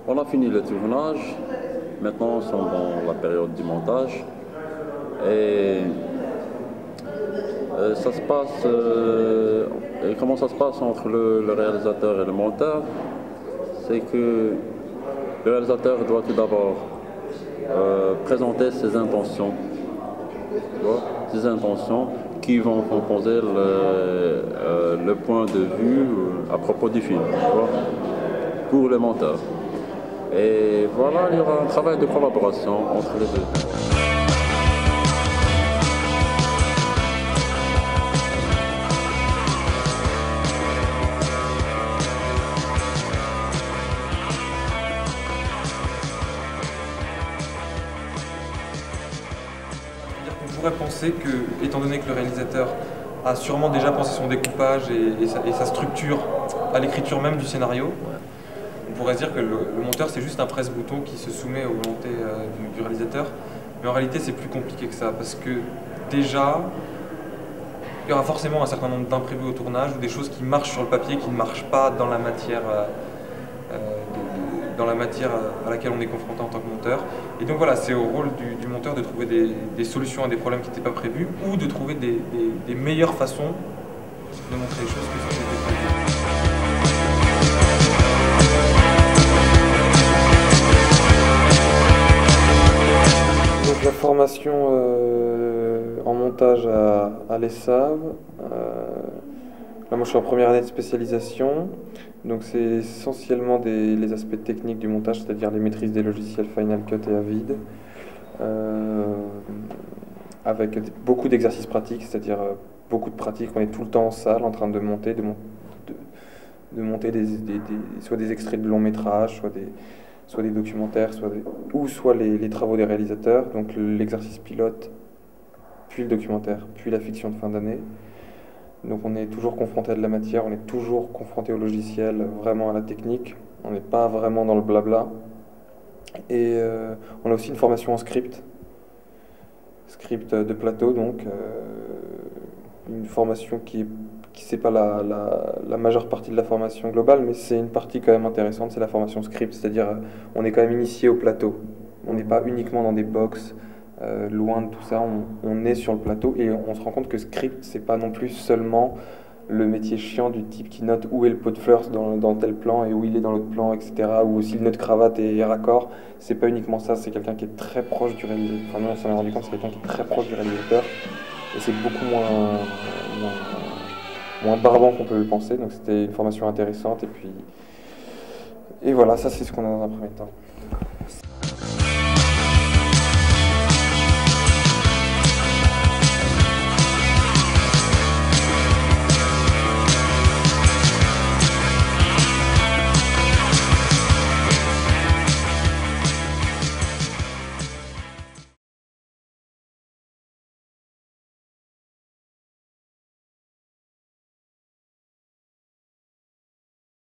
On a fini le tournage, maintenant on sommes dans la période du montage et ça se passe, et comment ça se passe entre le réalisateur et le monteur, c'est que le réalisateur doit tout d'abord présenter ses intentions, tu vois, ses intentions qui vont composer le point de vue à propos du film, tu vois, pour le monteur. Et voilà, il y aura un travail de collaboration entre les deux. On pourrait penser que, étant donné que le réalisateur a sûrement déjà pensé son découpage et sa structure à l'écriture même du scénario, on pourrait se dire que le monteur c'est juste un presse-bouton qui se soumet aux volontés du réalisateur. Mais en réalité c'est plus compliqué que ça parce que déjà il y aura forcément un certain nombre d'imprévus au tournage ou des choses qui marchent sur le papier qui ne marchent pas dans la matière à laquelle on est confronté en tant que monteur. Et donc voilà, c'est au rôle du monteur de trouver des solutions à des problèmes qui n'étaient pas prévus ou de trouver des meilleures façons de montrer les choses que celles qui étaient prévues. Donc la formation en montage à l'ESSAV, là moi je suis en première année de spécialisation, donc c'est essentiellement les aspects techniques du montage, c'est-à-dire les maîtrises des logiciels Final Cut et Avid, avec beaucoup d'exercices pratiques, c'est-à-dire beaucoup de pratiques, on est tout le temps en salle en train de monter, soit des extraits de long métrage, soit des documentaires, soit les travaux des réalisateurs, donc l'exercice pilote, puis le documentaire, puis la fiction de fin d'année. Donc on est toujours confronté à de la matière, on est toujours confronté au logiciel, vraiment à la technique, on n'est pas vraiment dans le blabla. Et on a aussi une formation en script de plateau, donc une formation qui c'est pas la majeure partie de la formation globale, mais c'est une partie quand même intéressante, c'est la formation script, c'est-à-dire on est quand même initié au plateau. On n'est pas uniquement dans des box, loin de tout ça, on est sur le plateau et on se rend compte que script, c'est pas non plus seulement le métier chiant du type qui note où est le pot de fleurs dans tel plan et où il est dans l'autre plan, etc. Ou si le nœud de cravate est raccord, c'est pas uniquement ça, c'est quelqu'un qui est très proche du réalisateur. Enfin, nous on s'en est rendu compte, c'est quelqu'un qui est très proche du réalisateur et c'est beaucoup moins barbant qu'on peut le penser, donc c'était une formation intéressante et voilà, ça c'est ce qu'on a dans un premier temps.